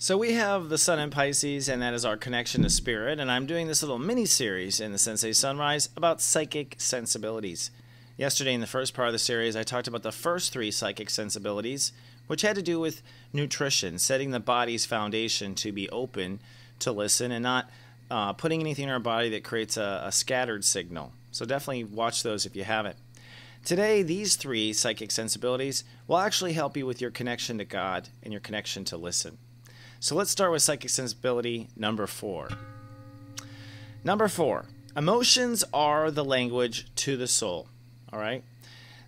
So we have the Sun in Pisces, and that is our connection to spirit, and I'm doing this little mini-series in the Sensei Sunrise about psychic sensibilities. Yesterday in the first part of the series, I talked about the first three psychic sensibilities, which had to do with nutrition, setting the body's foundation to be open to listen and not putting anything in our body that creates a scattered signal. So definitely watch those if you haven't. Today, these three psychic sensibilities will actually help you with your connection to God and your connection to listen. So let's start with psychic sensibility number 4. Number 4, emotions are the language to the soul. All right?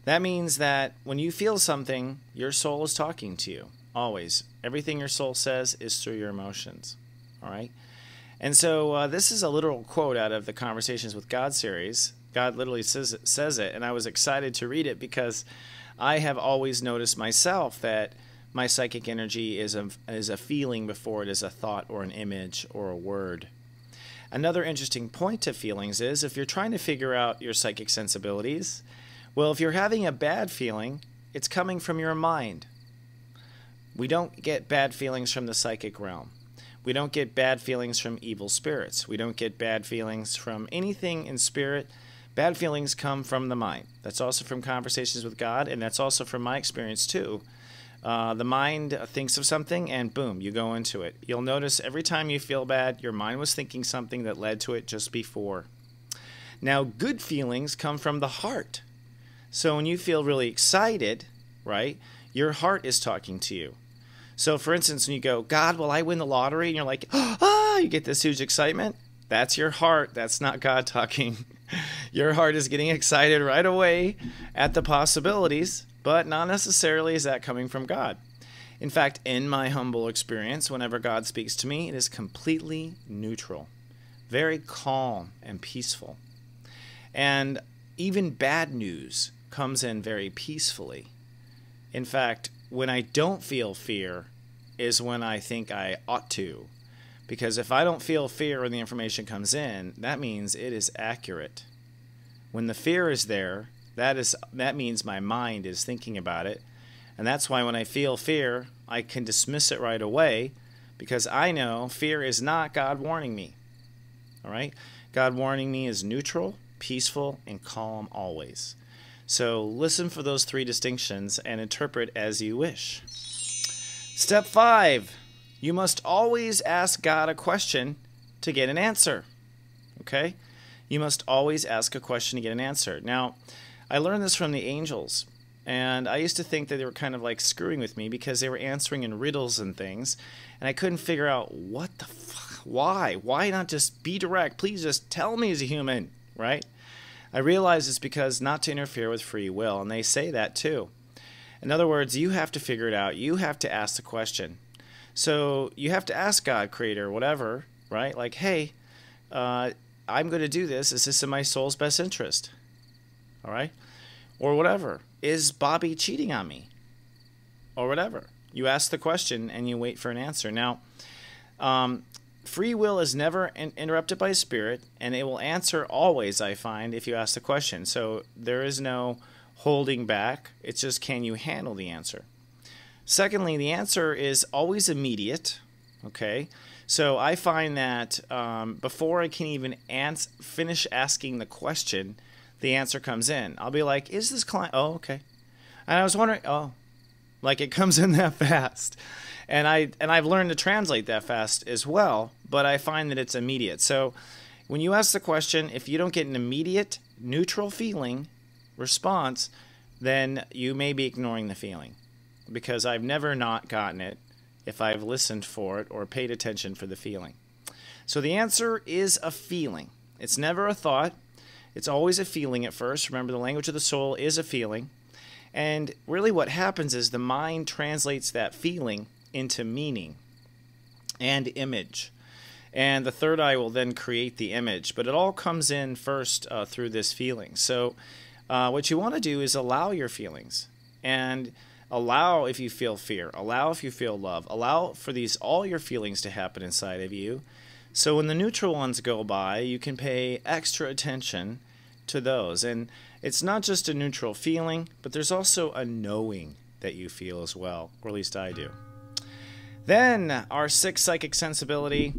That means that when you feel something, your soul is talking to you, always. Everything your soul says is through your emotions. All right? And so this is a literal quote out of the Conversations with God series. God literally says it, and I was excited to read it because I have always noticed myself that my psychic energy is a feeling before it is a thought or an image or a word. Another interesting point to feelings is if you're trying to figure out your psychic sensibilities, well, if you're having a bad feeling, it's coming from your mind. We don't get bad feelings from the psychic realm. We don't get bad feelings from evil spirits. We don't get bad feelings from anything in spirit. Bad feelings come from the mind. That's also from Conversations with God, and that's also from my experience too. The mind thinks of something and boom, you go into it. You'll notice every time you feel bad, your mind was thinking something that led to it just before. Now, good feelings come from the heart. So when you feel really excited, right, your heart is talking to you. So for instance, when you go, God, will I win the lottery? And you're like, ah, you get this huge excitement. That's your heart. That's not God talking. Your heart is getting excited right away at the possibilities, but not necessarily is that coming from God. In fact, in my humble experience, whenever God speaks to me, it is completely neutral, very calm and peaceful. And even bad news comes in very peacefully. In fact, when I don't feel fear is when I think I ought to. Because if I don't feel fear when the information comes in, that means it is accurate. When the fear is there, that means my mind is thinking about it. And that's why when I feel fear, I can dismiss it right away because I know fear is not God warning me. All right? God warning me is neutral, peaceful, and calm always. So listen for those three distinctions and interpret as you wish. Step 5. You must always ask God a question to get an answer. Okay? You must always ask a question to get an answer. Now, I learned this from the angels, and I used to think that they were kind of like screwing with me because they were answering in riddles and things, and I couldn't figure out what the fuck, why? Why not just be direct? Please just tell me as a human, right? I realized it's because not to interfere with free will, and they say that too. In other words, you have to figure it out. You have to ask the question. So you have to ask God, Creator, whatever, right? Like, hey, I'm going to do this. Is this in my soul's best interest? All right? Or whatever. Is Bobby cheating on me? Or whatever. You ask the question and you wait for an answer. Now, free will is never interrupted by spirit, and it will answer always, I find, if you ask the question. So there is no holding back. It's just, can you handle the answer? Secondly, the answer is always immediate. Okay? So I find that before I can even finish asking the question, the answer comes in. I'll be like, is this client? Oh, okay. And I was wondering, oh, like it comes in that fast. And I've learned to translate that fast as well, but I find that it's immediate. So when you ask the question, if you don't get an immediate neutral feeling response, then you may be ignoring the feeling, because I've never not gotten it if I've listened for it or paid attention for the feeling. So the answer is a feeling. It's never a thought. It's always a feeling at first. Remember, the language of the soul is a feeling. And really what happens is the mind translates that feeling into meaning and image. And the third eye will then create the image. But it all comes in first through this feeling. So what you want to do is allow your feelings. And allow if you feel fear. Allow if you feel love. Allow for all your feelings to happen inside of you. So when the neutral ones go by, you can pay extra attention to those. And it's not just a neutral feeling, but there's also a knowing that you feel as well, or at least I do. Then our sixth psychic sensibility,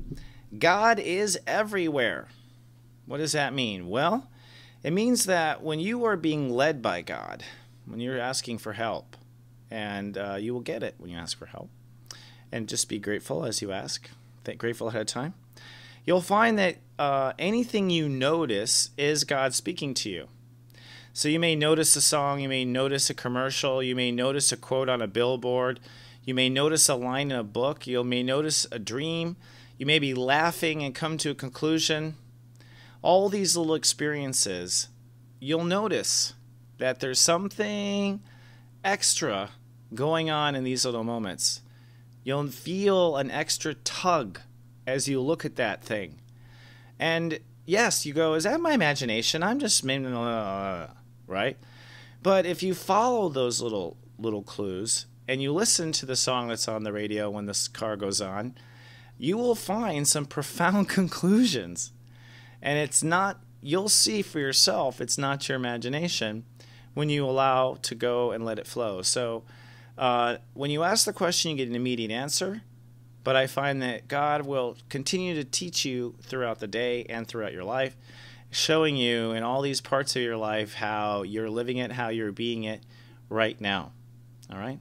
God is everywhere. What does that mean? Well, it means that when you are being led by God, when you're asking for help, and you will get it when you ask for help, and just be grateful as you ask, grateful ahead of time, you'll find that anything you notice is God speaking to you. So you may notice a song, you may notice a commercial, you may notice a quote on a billboard, you may notice a line in a book, you may notice a dream, you may be laughing and come to a conclusion. All these little experiences, you'll notice that there's something extra going on in these little moments. You'll feel an extra tug as you look at that thing. And yes, you go, is that my imagination? I'm just, right? But if you follow those little clues and you listen to the song that's on the radio when this car goes on, you will find some profound conclusions. And it's not, you'll see for yourself, it's not your imagination when you allow to go and let it flow. So when you ask the question, you get an immediate answer. But I find that God will continue to teach you throughout the day and throughout your life, showing you in all these parts of your life how you're living it, how you're being it right now. All right?